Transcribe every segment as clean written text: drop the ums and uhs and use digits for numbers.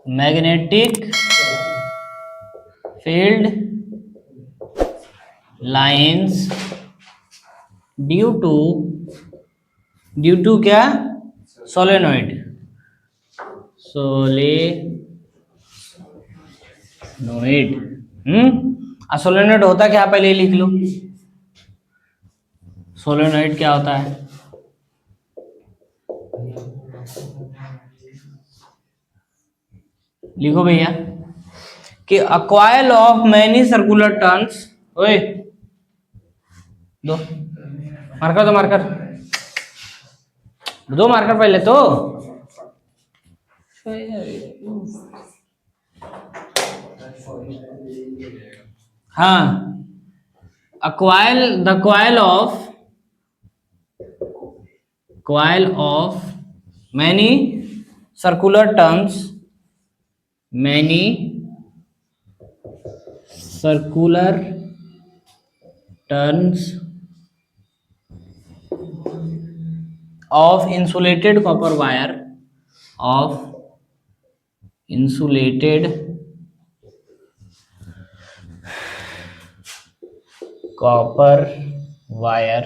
Magnetic field lines due to क्या? Solenoid. Solenoid होता क्या, पहले लिख लो। सोलेनोइड क्या होता है? लिखो भैया कि a coil of many circular turns. ओए दो मार्कर दो मार्कर पहले तो। हाँ, the coil of many circular turns of insulated copper wire.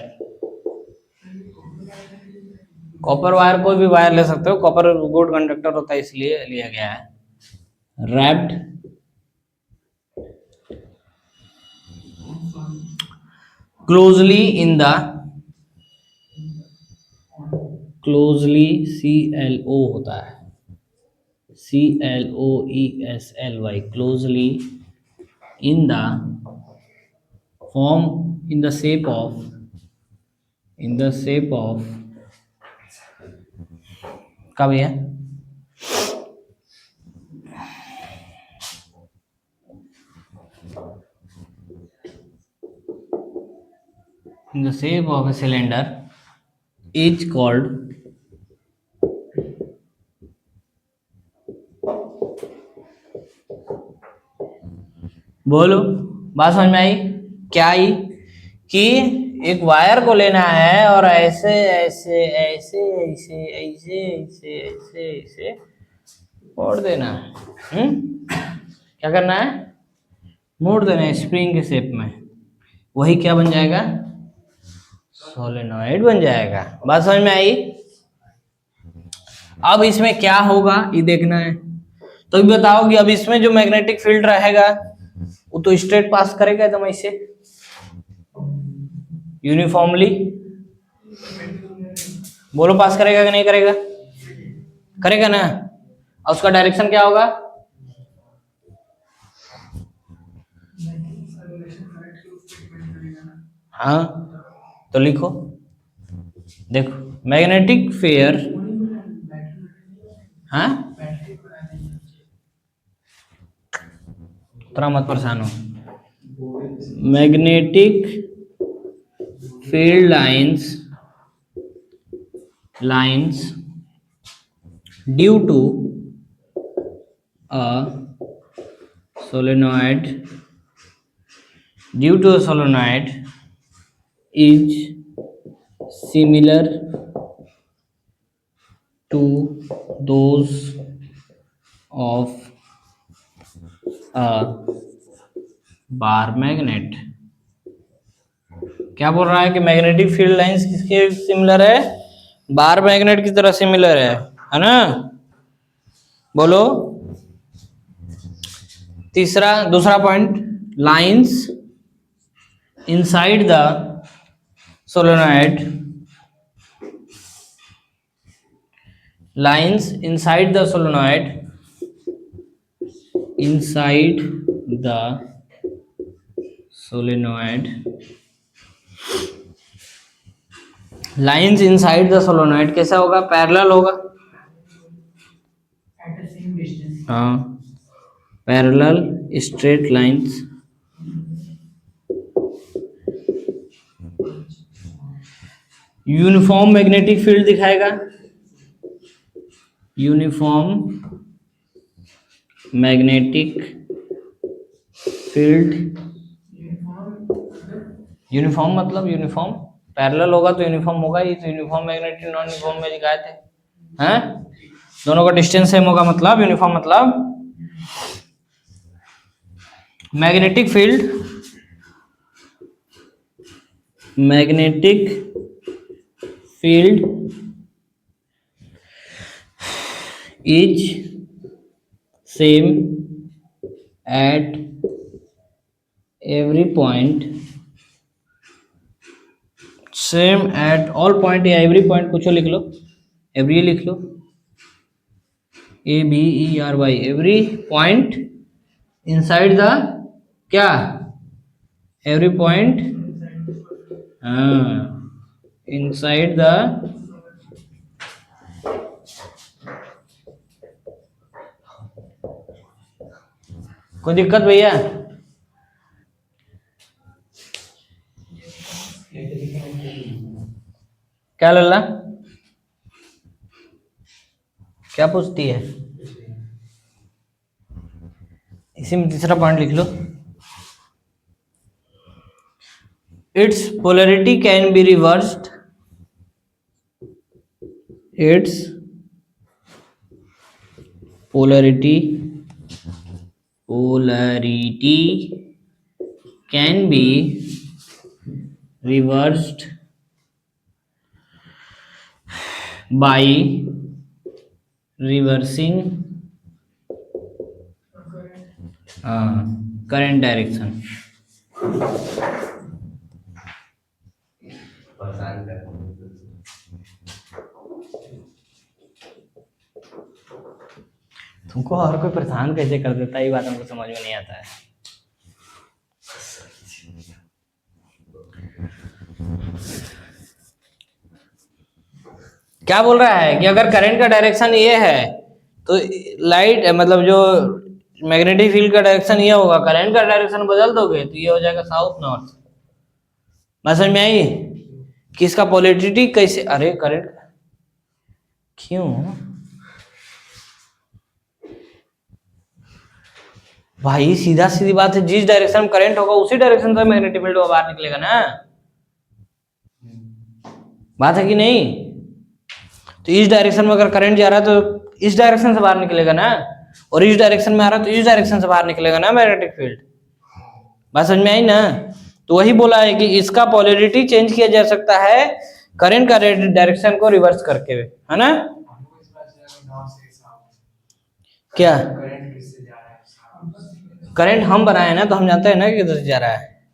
Copper wire कोई भी वायर ले सकते हो, कॉपर गुड कंडक्टर होता है इसलिए लिया गया है। Wrapped closely in the CLO होता है, CLOESLY, closely in the form in the shape of क्या भैया? in the shape of a cylinder is called बोलो, बात समझ में आई? क्या आई कि एक वायर को लेना है और ऐसे ऐसे ऐसे ऐसे ऐसे ऐसे ऐसे ऐसे मोड़ देना है। क्या करना है? मोड़ देना है स्प्रिंग के शेप में। वही क्या बन जाएगा? सोलेनोइड बन जाएगा। बात समझ में आई? अब इसमें क्या होगा ये देखना है। तो अभी बताओ कि अब इसमें जो मैग्नेटिक फील्ड रहेगा वो तो स्ट्रेट पास करेगा एकदम ऐसे यूनिफॉर्मली। बोलो पास करेगा कि नहीं करेगा? करेगा ना। और उसका डायरेक्शन क्या होगा? हाँ तो लिखो, देखो मैग्नेटिक फेयर, हाँ थोड़ा मत परेशान हो। Magnetic field lines due to a solenoid is similar to those of a bar magnet। क्या बोल रहा है कि मैग्नेटिक फील्ड लाइंस किसके सिमिलर है? बार मैग्नेट की तरह सिमिलर है ना? बोलो दूसरा point, lines inside the solenoid कैसा होगा? पैरेलल होगा। हाँ, parallel straight lines uniform magnetic field दिखाएगा। यूनिफॉर्म मैग्नेटिक फील्ड, यूनिफॉर्म मतलब यूनिफॉर्म, पैरेलल होगा तो यूनिफॉर्म होगा। ये तो यूनिफॉर्म मैग्नेटिक नॉन यूनिफॉर्म में दिखाए थे, है, दोनों का डिस्टेंस सेम होगा मतलब यूनिफॉर्म मतलब magnetic field is same at every point, same at all point या एवरी पॉइंट कुछ लिख लो, एवरी लिख लो, ABERY, every point inside the क्या, एवरी पॉइंट, हाँ, इनसाइड द कोई दिक्कत भैया? क्या लल्ला, क्या पूछती है? इसी में तीसरा पॉइंट लिख लो, it's polarity can be reversed, it's polarity can be reversed by reversing current direction. तुमको और कोई परेशान कैसे कर देता है, ये बात हमको समझ में नहीं आता है। क्या बोल रहा है कि अगर करंट का डायरेक्शन ये है तो लाइट मतलब जो मैग्नेटिक फील्ड का डायरेक्शन ये होगा, करंट का डायरेक्शन बदल दोगे तो ये हो जाएगा साउथ नॉर्थ। बात समझ में आई कि इसका पोलैरिटी कैसे, अरे करंट क्यों भाई, सीधा सीधी बात है, जिस डायरेक्शन में करंट होगा उसी डायरेक्शन से मैग्नेटिक फील्ड बाहर निकलेगा ना, बात है कि नहीं? तो इस डायरेक्शन में अगर करंट जा रहा है तो इस डायरेक्शन से बाहर निकलेगा ना, और इस डायरेक्शन में आ रहा है तो इस डायरेक्शन से बाहर निकलेगा ना मैग्नेटिक फील्ड। बात समझ में आई ना? तो वही बोला है कि इसका पोलैरिटी चेंज किया जा सकता है करंट का डायरेक्शन को रिवर्स करके, है ना? क्या करंट हम बनाए ना, तो हम जानते हैं ना किधर से जा रहा है,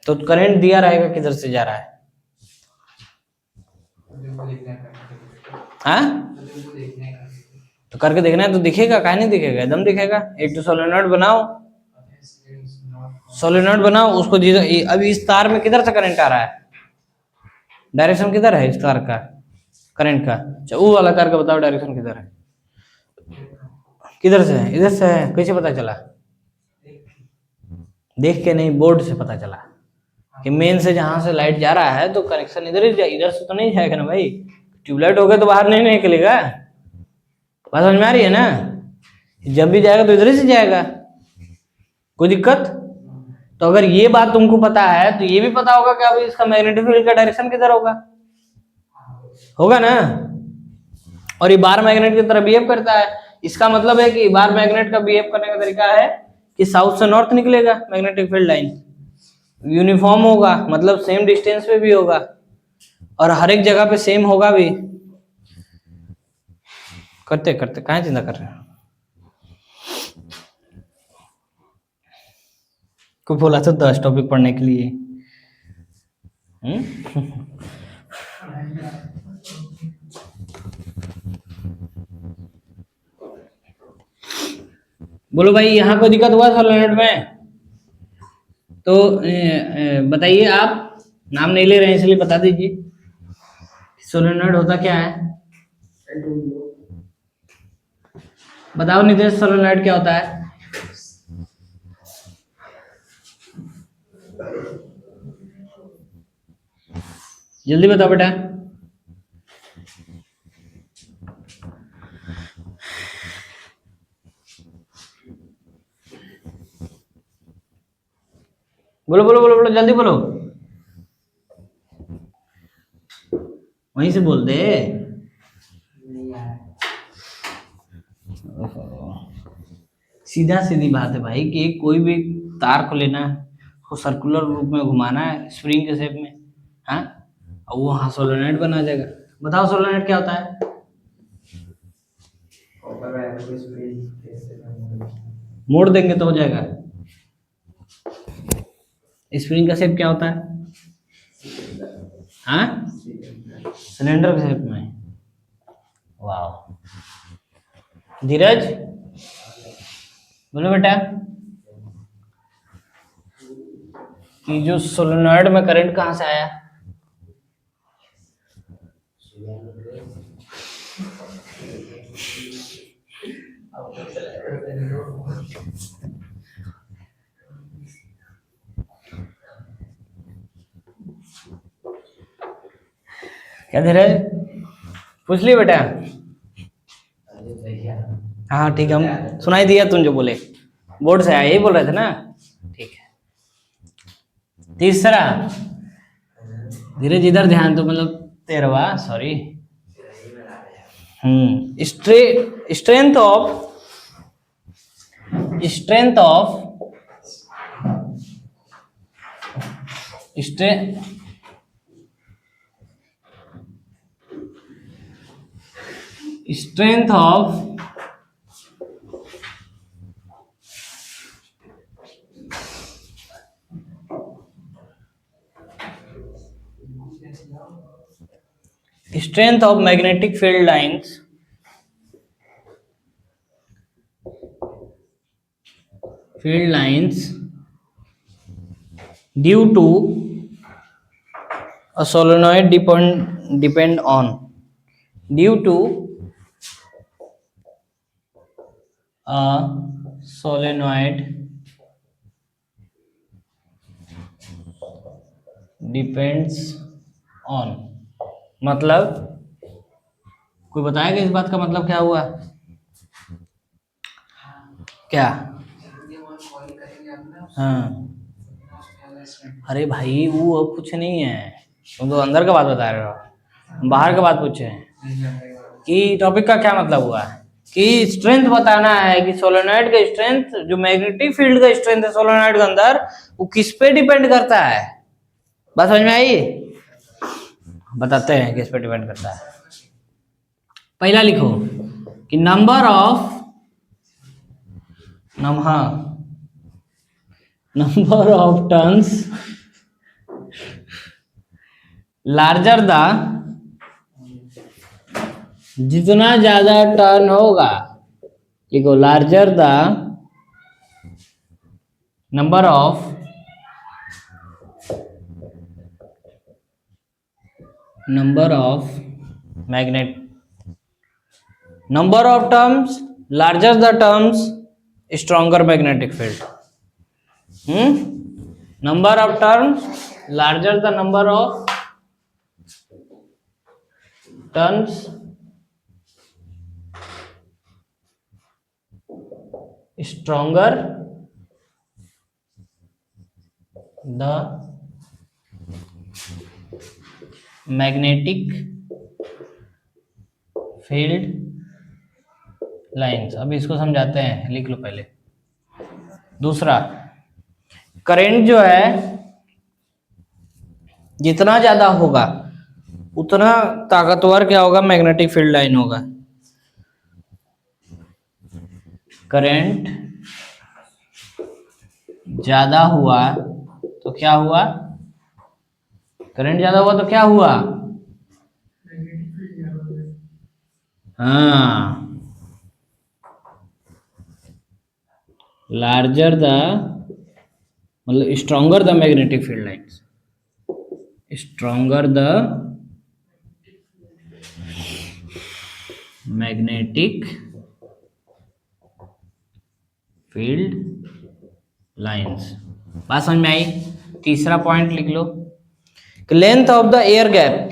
तो करंट दिया रहेगा किधर से जा रहा है, हाँ? तो करके देखना है तो दिखेगा, काहे नहीं दिखेगा, एकदम दिखेगा। एक तो सोलेनॉइड बनाओ, उसको अभी इस तार में किधर से करंट आ रहा है, डायरेक्शन किधर है इस तार का करंट का, अच्छा वो वाला तार का बताओ डायरेक्शन किधर है, किधर से है, इधर से है, कैसे पता चला? देख के नहीं, बोर्ड से पता चला कि मेन से जहां से लाइट जा रहा है तो कनेक्शन इधर ही, इधर से तो नहीं जाएगा ना भाई, ट्यूबलाइट हो गया तो बाहर नहीं निकलेगा। बात समझ में आ रही है ना? जब भी जाएगा तो इधर ही से जाएगा, कोई दिक्कत? तो अगर ये बात तुमको पता है तो ये भी पता होगा कि अभी इसका मैग्नेटिक फील्ड का डायरेक्शन किधर होगा ना, और ये बार मैग्नेट की तरह बिहेव करता है। इसका मतलब है कि बार मैग्नेट का बिहेव करने का तरीका है कि साउथ से नॉर्थ निकलेगा मैग्नेटिक फील्ड लाइन, यूनिफॉर्म होगा मतलब सेम डिस्टेंस पे भी होगा, और हर एक जगह पे सेम होगा भी। करते करते कहाँ चिंता कर रहे हैं? कोई बोला तो 10 टॉपिक पढ़ने के लिए, बोलो भाई, यहाँ कोई दिक्कत हुआ सोलेनॉइड में? तो बताइए, आप नाम नहीं ले रहे हैं इसलिए बता दीजिए, सोलेनॉइड होता क्या है? बताओ नितेश, सोलेनॉइड क्या होता है? जल्दी बताओ बेटा। बोलो बोलो बोलो बोलो, जल्दी बोलो, वहीं से बोल दे। सीधा सीधी बात है भाई कि कोई भी तार को लेना है, उसको सर्कुलर रूप में घुमाना है स्प्रिंग के शेप में, हाँ, और वो हाँ सोलेनॉइड बना जाएगा। बताओ सोलेनॉइड क्या होता है? मोड़ देंगे तो हो जाएगा। स्प्रिंग का शेप क्या होता है? हाँ, सिलेंडर के शेप में। वाह, धीरज बोलो बेटा कि जो सोलेनॉइड में करंट कहां से आया? क्या धीरज पूछ ली बेटा? हाँ ठीक है, हम सुनाई दिया तुम जो बोले, बोर्ड से आया, यही बोल रहे थे ना? ठीक है। तीसरा, धीरज इधर ध्यान दो, मतलब 13वां, sorry, strength of magnetic field lines due to a solenoid depend on a solenoid depends on, मतलब कोई बताएगा इस बात का मतलब क्या हुआ? क्या? हाँ, अरे भाई वो अब कुछ नहीं है, तुम तो अंदर का बात बता रहे हो, हम बाहर का बात पूछे हैं कि टॉपिक का क्या मतलब हुआ है कि स्ट्रेंथ बताना है कि सोलेनॉइड का स्ट्रेंथ, जो मैग्नेटिक फील्ड का स्ट्रेंथ है सोलेनॉइड के अंदर, वो किस पे डिपेंड करता है। बात समझ में आई? बताते हैं किस पे डिपेंड करता है। पहला लिखो कि number of turns larger the, जितना ज्यादा टर्न होगा, लिखो larger the number of magnet, number of terms, larger the terms, stronger magnetic field. Number of terms, larger the number of turns, stronger the magnetic field lines। अब इसको समझाते हैं, लिख लो पहले। दूसरा, करंट जो है जितना ज्यादा होगा उतना ताकतवर क्या होगा? मैग्नेटिक फील्ड लाइन होगा। करंट ज्यादा हुआ तो क्या हुआ? करंट ज्यादा हुआ तो क्या हुआ? हाँ, लार्जर द, मतलब stronger the magnetic field lines, stronger the magnetic field lines. बात समझ में आई? तीसरा पॉइंट लिख लो, length of the air gap,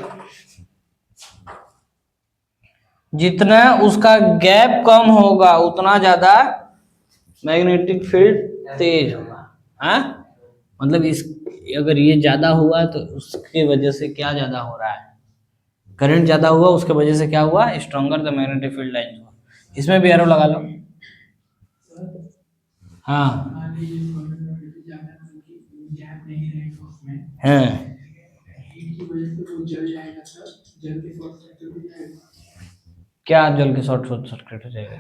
जितना उसका गैप कम होगा उतना ज्यादा मैग्नेटिक फील्ड तेज होगा। हाँ, मतलब इस, अगर ये ज्यादा हुआ तो उसकी वजह से क्या ज्यादा हो रहा है? करंट ज्यादा हुआ उसके वजह से क्या हुआ, stronger the magnetic field line हुआ। इसमें भी एरो लगा लो। हाँ हाँ क्या जल के शॉर्ट सर्किट हो जाएगा?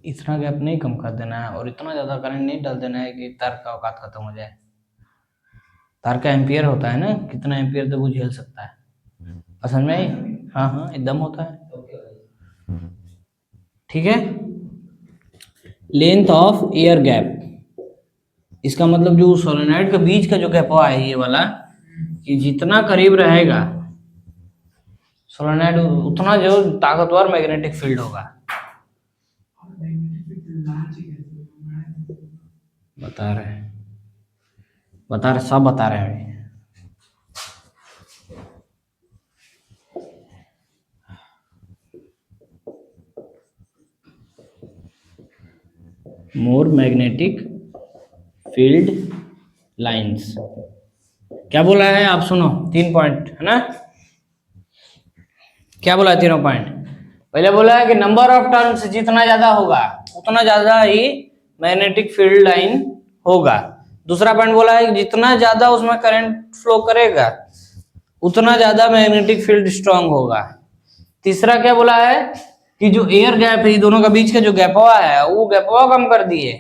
इतना गैप नहीं कम कर देना है और इतना ज्यादा करंट नहीं डाल देना है कि तार का औकात खत्म हो जाए। तार का एम्पियर होता है ना, कितना एम्पियर तक वो झेल सकता है, समझ में आई? हाँ हाँ एकदम होता है। ठीक है, लेंथ ऑफ एयर गैप, इसका मतलब जो सोलेनॉइड के बीच का जो गैप है ये वाला, कि जितना करीब रहेगा सोलेनॉइड उतना जो ताकतवर मैग्नेटिक फील्ड होगा। बता रहे सब बता रहे हैं। मोर मैग्नेटिक फील्ड लाइंस, क्या बोला है आप सुनो, 3 पॉइंट है ना। क्या बोला है तीनों पॉइंट? पहले बोला है कि नंबर ऑफ टर्न्स जितना ज्यादा होगा उतना ज्यादा ही मैग्नेटिक फील्ड लाइन होगा। दूसरा पॉइंट बोला है कि जितना ज्यादा उसमें करंट फ्लो करेगा उतना ज्यादा मैग्नेटिक फील्ड स्ट्रांग होगा। तीसरा क्या बोला है कि जो एयर गैप है दोनों के बीच का जो गैपवा है वो गैपवा कम कर दिए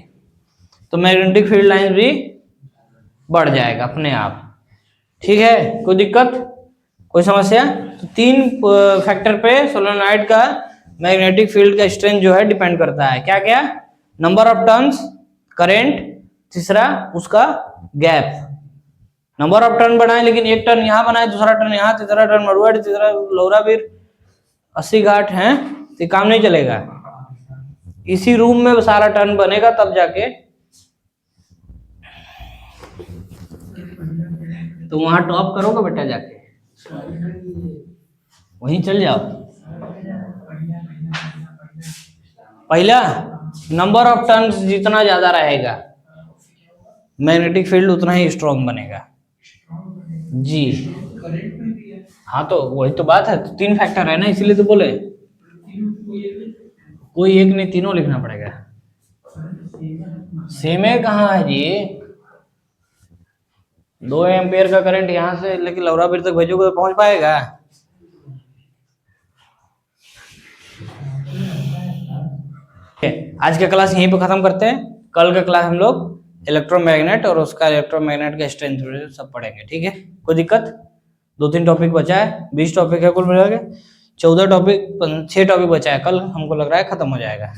तो मैग्नेटिक फील्ड लाइन भी बढ़ जाएगा अपने आप। ठीक है, कोई दिक्कत, कोई समस्या? तो 3 फैक्टर पे सोलेनॉइड का मैग्नेटिक फील्ड का स्ट्रेंथ जो है डिपेंड करता है। क्या क्या? नंबर ऑफ टर्न्स, करंट, तीसरा उसका गैप। नंबर ऑफ टर्न बनाए लेकिन एक टर्न यहाँ बनाए, दूसरा टर्न यहाँ, तीसरा टर्न मरुआड, तीसरा लौराबीर 80 घाट है, तो काम नहीं चलेगा। इसी रूम में सारा टर्न बनेगा तब जाके, तो वहां टॉप करोगे बेटा, जाके वहीं चल जाओ। पहला नंबर ऑफ टर्न्स जितना ज्यादा रहेगा मैग्नेटिक फील्ड उतना ही स्ट्रॉन्ग बनेगा जी। हाँ तो वही तो बात है, तो 3 फैक्टर है ना, इसीलिए तो बोले कोई एक नहीं, तीनों लिखना पड़ेगा। सेम है कहाँ है जी? 2 एम्पियर का करंट यहाँ से लेकिन लौराबीर तक भेजोगे तो पहुंच पाएगा? आज का क्लास यहीं पे खत्म करते हैं। कल का क्लास हम लोग इलेक्ट्रोमैग्नेट और उसका इलेक्ट्रोमैग्नेट का स्ट्रेंथ सब पढ़ेंगे। ठीक है, कोई दिक्कत? 2-3 टॉपिक बचा है, 20 टॉपिक है कुल मिला के, 14 टॉपिक 6 टॉपिक बचा है, कल हमको लग रहा है खत्म हो जाएगा।